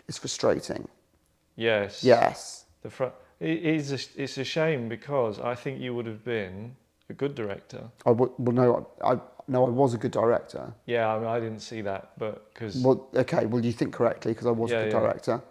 It's frustrating. Yes. Yes. It's a shame because I think you would have been a good director. I was a good director. Yeah, I mean, I didn't see that, but because... Well, okay, well, you think correctly, because I was a good director.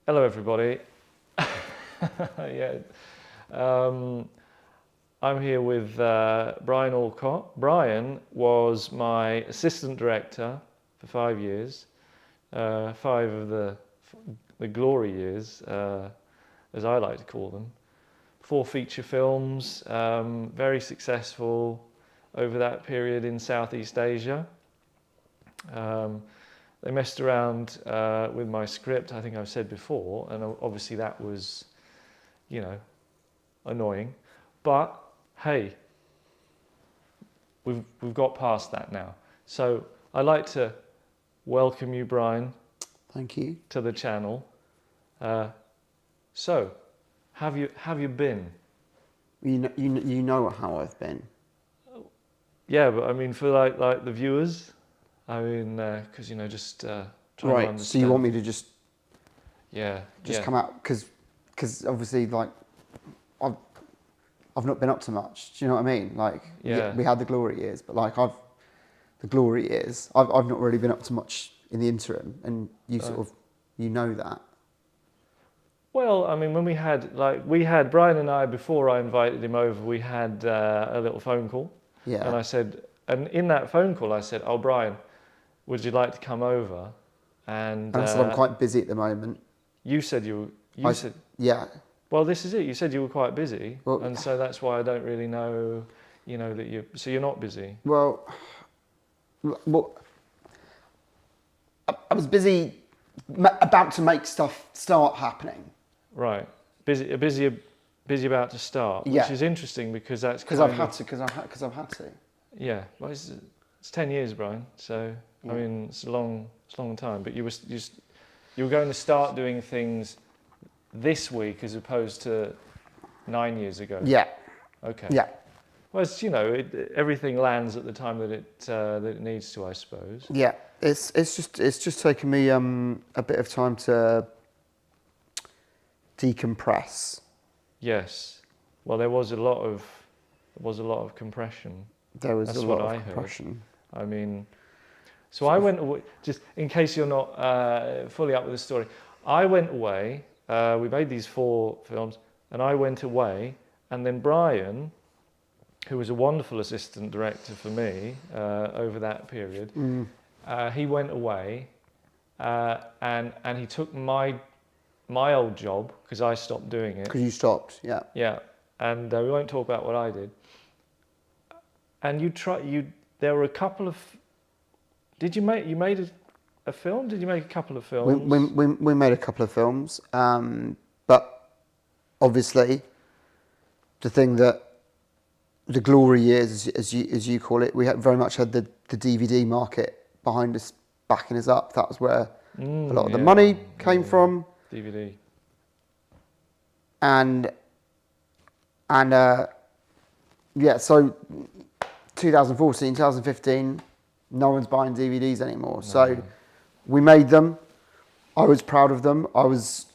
Hello, everybody. I'm here with Brian Alcott. Brian was my assistant director for 5 years, 5 of the glory years, as I like to call them. 4 feature films, very successful over that period in Southeast Asia. They messed around with my script, I think I've said before, and obviously that was, annoying. But hey, we've got past that now. So I'd like to welcome you, Brian. Thank you. To the channel. So, have you been? You know how I've been. Yeah, but I mean for like the viewers. I mean, because just trying to understand. So you want me to just come out because obviously like I've not been up to much. Do you know what I mean? Like we had the glory years, but like I've not really been up to much in the interim, and you sort of know that. Well, I mean, when we had Brian and I, before I invited him over, we had a little phone call. Yeah. And I said, and in that phone call, I said, "Oh, Brian, would you like to come over?" And I said, "I'm quite busy at the moment." You said you said, yeah. Well, this is it. You said you were quite busy, and so that's why I don't really know, that you. So you're not busy. Well, I was busy, about to make stuff start happening. Right, busy about to start, which is interesting because that's because I've had to. Yeah, well, it's 10 years, Brian. So I mean, it's a long time. But you were going to start doing things this week as opposed to 9 years ago. Yeah. Okay. Yeah. Well, it's, everything lands at the time that it needs to, I suppose. Yeah. It's just taken me a bit of time to decompress. Yes. Well, there was a lot of compression. There was a lot of compression. I mean, so I went away, just in case you're not fully up with the story. I went away, we made these 4 films, and I went away, and then Brian, who was a wonderful assistant director for me over that period, he went away, and he took my old job, because I stopped doing it. Because you stopped, yeah. Yeah, and we won't talk about what I did. And there were a couple of, you made a film? Did you make a couple of films? We made a couple of films, but obviously the thing that the glory years, as you call it, we very much had the DVD market behind us, backing us up. That was where a lot of the money came from. DVD. So 2014, 2015, no one's buying DVDs anymore. No. So we made them. I was proud of them. I was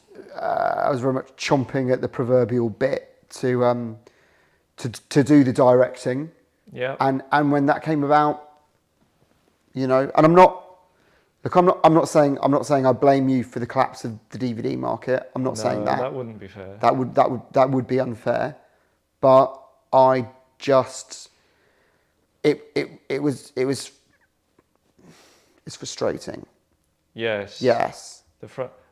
very much chomping at the proverbial bit to do the directing. Yeah. And when that came about, and I'm not saying I blame you for the collapse of the DVD market. I'm not saying that. That wouldn't be fair. That would be unfair. But I just it's frustrating. Yes. Yes.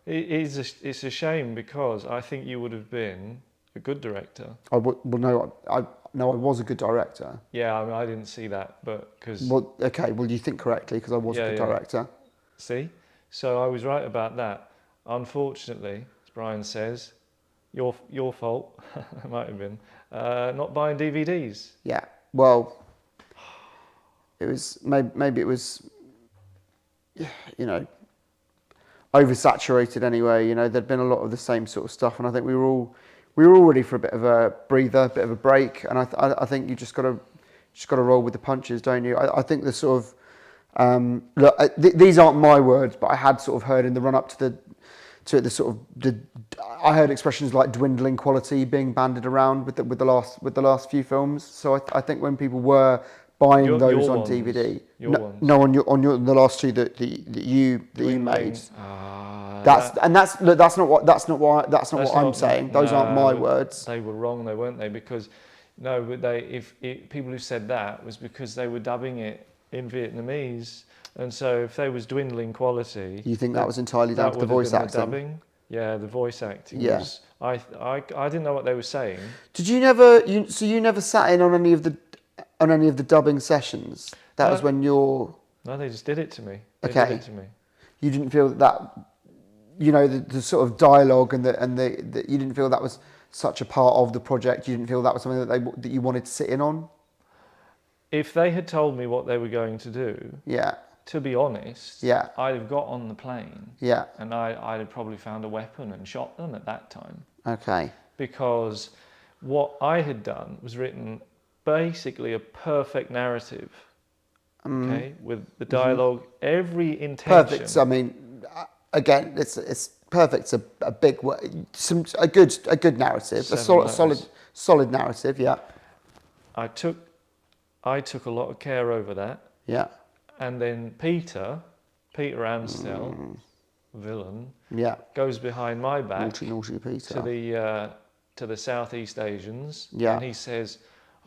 It's a shame because I think you would have been a good director. I was a good director. Yeah, I mean, I didn't see that, but because... Well, okay, well, you think correctly, because I was a good director. See? So I was right about that. Unfortunately, as Brian says, your fault, it might have been, not buying DVDs. Yeah, well, it was, maybe it was, oversaturated anyway. There'd been a lot of the same sort of stuff, and I think we were all ready for a bit of a breather, a bit of a break. And I think you just got to just got to roll with the punches, don't you? I think the sort of look, these aren't my words, but I had sort of heard in the run up to the sort of I heard expressions like dwindling quality being bandied around with the last few films. So I think when people were buying those on DVD, the last two that you made. That's not what I'm saying. Those aren't my words. They were wrong, though, weren't they? Because people who said that was because they were dubbing it in Vietnamese, and so if they was dwindling quality, you think that was entirely down to the voice acting? Dubbing? Yeah, the voice acting. Yeah. I didn't know what they were saying. Did you never? So you never sat in on any of the dubbing sessions? That was when you're. No, they just did it to me. They did it to me. You didn't feel that the sort of dialogue and the you didn't feel that was such a part of the project. You didn't feel that was something that you wanted to sit in on. If they had told me what they were going to do, to be honest, I'd have got on the plane, and I'd have probably found a weapon and shot them at that time. Okay. Because what I had done was written basically a perfect narrative, okay, with the dialogue, every intention. Perfect. I mean, again, it's perfect. A big word. A good narrative, a solid narrative. Yeah. I took a lot of care over that. Yeah. And then Peter Amstel, villain, goes behind my back naughty Peter. to the Southeast Asians, and he says,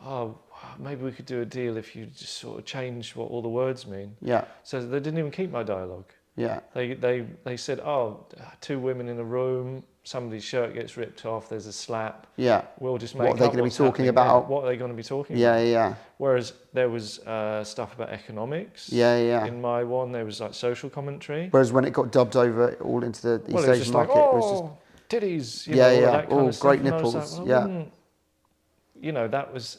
"Oh, maybe we could do a deal if you just sort of change what all the words mean." Yeah. So they didn't even keep my dialogue. Yeah. They said, "Oh, two women in a room, somebody's shirt gets ripped off, there's a slap. Yeah. We'll just make what are they going to be talking about? What are they going to be talking about?" Yeah, yeah. Whereas there was stuff about economics. Yeah. In my one, there was like social commentary. Whereas when it got dubbed over all into the East Asian market, it was just titties. That kind of great stuff. nipples. Like,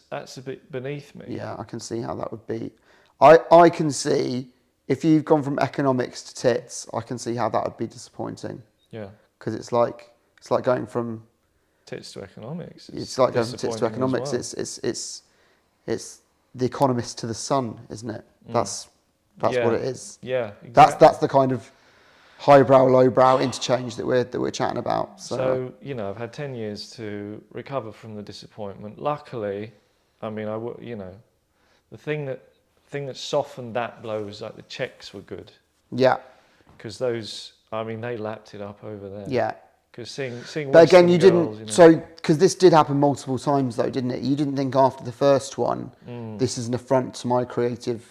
that's a bit beneath me. Yeah, I can see how that would be. I can see if you've gone from economics to tits, I can see how that would be disappointing. Yeah. Because it's like going from tits to economics. It's like going from tits to economics. Well. It's the Economist to the Sun, isn't it? That's what it is. Yeah, exactly. That's the kind of highbrow, lowbrow interchange that we're chatting about. So I've had 10 years to recover from the disappointment. Luckily, I mean, the thing that softened that blow was like the checks were good. Yeah. Because they lapped it up over there. Yeah. Because seeing. But again, you didn't. So because this did happen multiple times, though, didn't it? You didn't think after the first one, this is an affront to my creative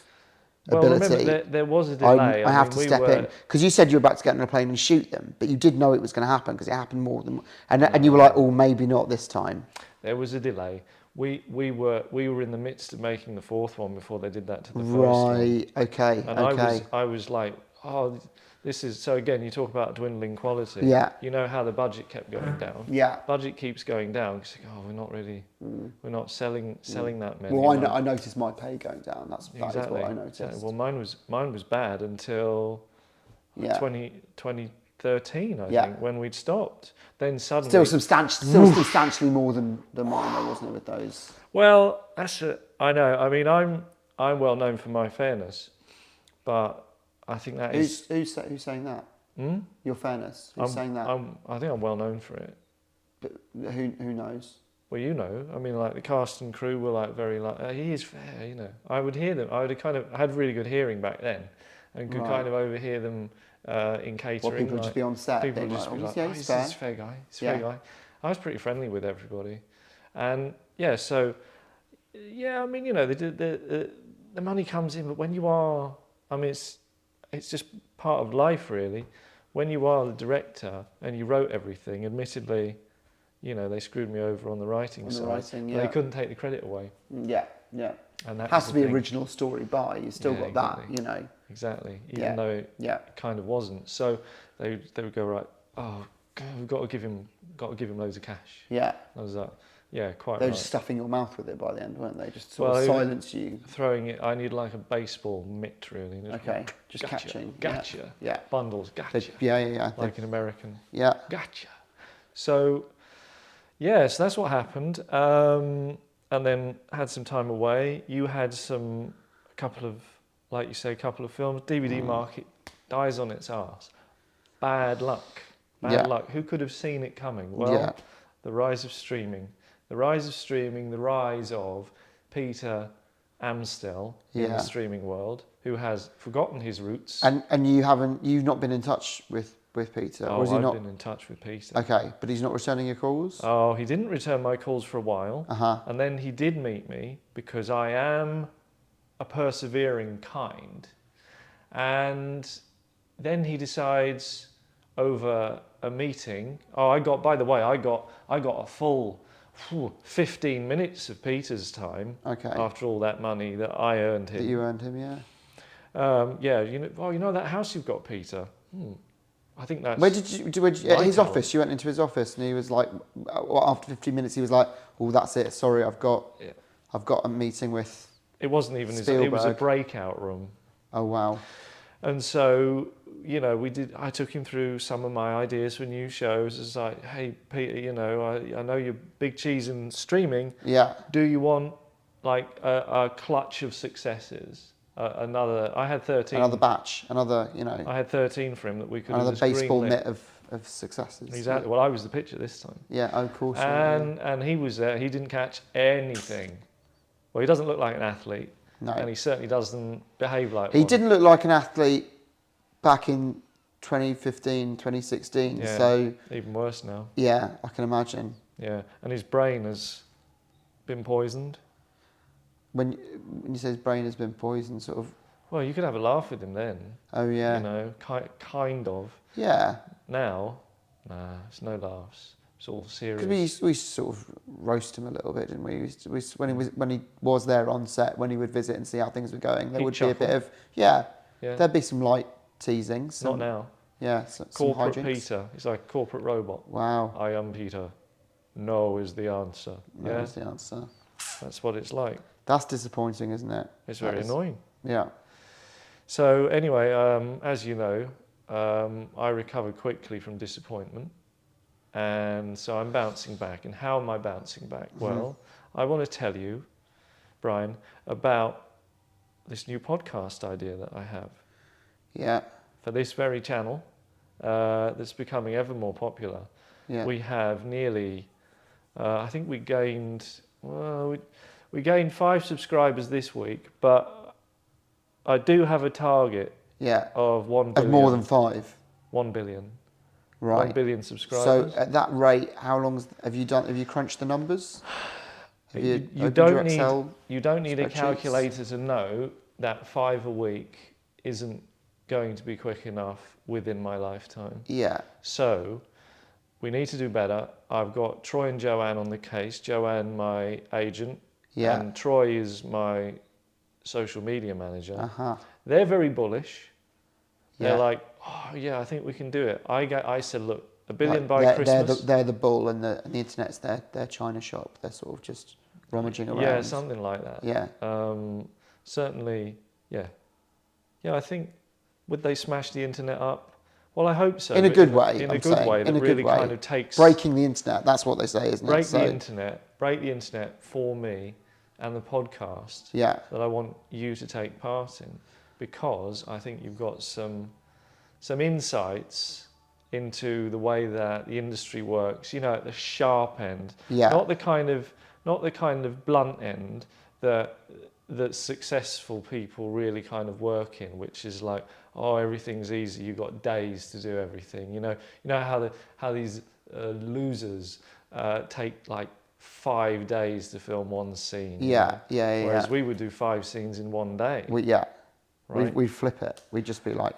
ability. Remember, there was a delay. I have to step in because you said you were about to get on a plane and shoot them, but you did know it was going to happen because it happened more than. And you were like, oh, maybe not this time. There was a delay. We were in the midst of making the fourth one before they did that to the first one. Right. Okay. And I was like, oh. This is so again. You talk about dwindling quality. Yeah. You know how the budget kept going down. Yeah. Budget keeps going down because we're not really, we're not selling that many. Well, I noticed my pay going down. That is what I noticed. Yeah. Well, mine was bad until 2013, I think, when we'd stopped. Then suddenly still substantially more than mine, though, wasn't it, with those? Well, I know. I mean, I'm well known for my fairness, but. I think that is. Who's saying that? Your fairness. Who's saying that? I think I'm well known for it. But who knows? Well, I mean, like the cast and crew were like very he is fair, I would hear them. I had really good hearing back then, and could kind of overhear them in catering. Well, people would just be on set. People would just be like, he's a fair guy. He's a fair guy. I was pretty friendly with everybody, and so I mean, the money comes in, but when you are, I mean, it's just part of life, really. When you are the director and you wrote everything, admittedly, they screwed me over on the writing side. But they couldn't take the credit away. Yeah. And that has to be original story by. You still got exactly. that, Exactly. Even though it kind of wasn't. So they would go, right, oh, God, we've got to give him loads of cash. Yeah. I was like, yeah, quite They were right. just stuffing your mouth with it by the end, weren't they? Just sort of silence you. Throwing it, I need like a baseball mitt, really. Just catching. Gotcha. Yeah. Bundles, gotcha. Yeah. Like an American. Yeah. Gotcha. So, so that's what happened. and then had some time away. You had a couple of films. DVD market dies on its arse. Bad luck. Bad luck. Who could have seen it coming? Well, the rise of streaming. The rise of Peter Amstel in the streaming world, who has forgotten his roots. And you've not been in touch with Peter? Oh, or is he I've been in touch with Peter. Okay, but he's not returning your calls? Oh, he didn't return my calls for a while. And then he did meet me, because I am a persevering kind. And then he decides over a meeting. Oh, I got a full 15 minutes of Peter's time. Okay. After all that money that I earned him. That you earned him, yeah. You know that house you've got, Peter. I think that's. Where did you at his office? You went into his office, and he was like, after 15 minutes, he was like, "Oh, that's it. Sorry, I've got a meeting with." It wasn't even it was a breakout room. Oh wow. And so, I took him through some of my ideas for new shows. It's like, hey, Peter, I know you're big cheese in streaming. Yeah. Do you want like a clutch of successes? I had 13. Another batch, I had 13 for him that we could. Another baseball mitt of successes. Exactly. Well, I was the pitcher this time. Yeah, of course. And he was there. He didn't catch anything. Well, he doesn't look like an athlete. No. And he certainly doesn't behave like one. He didn't look like an athlete back in 2015, 2016. Yeah, so even worse now. Yeah, I can imagine. Yeah, and his brain has been poisoned. When you say his brain has been poisoned, sort of. Well, you could have a laugh with him then. Oh yeah. Kind of. Yeah. Now, nah, it's no laughs. It's all serious. Because we sort of roast him a little bit, didn't we? When he was there on set, when he would visit and see how things were going, there would be a bit of there'd be some light teasing. Not now. Yeah. Corporate some Peter. He's like a corporate robot. Wow. I am Peter. No is the answer. No is the answer. That's what it's like. That's disappointing, isn't it? It's very annoying. Yeah. So anyway, as you know, I recovered quickly from disappointment. And so I'm bouncing back. And how am I bouncing back? Mm-hmm. Well, I want to tell you, Brian, about this new podcast idea that I have. Yeah. For this very channel that's becoming ever more popular. Yeah. We have nearly, I think we gained 5 subscribers this week, but I do have a target of 1 billion. Of more than 5? 1 billion. Right. 1 billion subscribers. So at that rate, how long have you crunched the numbers? You don't need a calculator to know that 5 a week isn't going to be quick enough within my lifetime. Yeah. So we need to do better. I've got Troy and Joanne on the case. Joanne, my agent, and Troy is my social media manager. They're very bullish. They're like, oh yeah, I think we can do it. I said, look, 1 billion by Christmas. They're the bull, and the internet's their china shop. They're sort of just rummaging around. Yeah, something like that. Yeah. Certainly, yeah. Yeah, I think, would they smash the internet up? Well, I hope so. In a good way. In a good way that really kind of takes... Breaking the internet, that's what they say, isn't it? Break the internet for me and the podcast that I want you to take part in, because I think you've got some insights into the way that the industry works, at the sharp end. Yeah. Not the kind of blunt end that successful people really kind of work in, which is like, oh, everything's easy. You've got days to do everything. You know how these losers take like 5 days to film one scene. Yeah. Whereas we would do 5 scenes in one day. Right? We'd flip it. We'd just be like,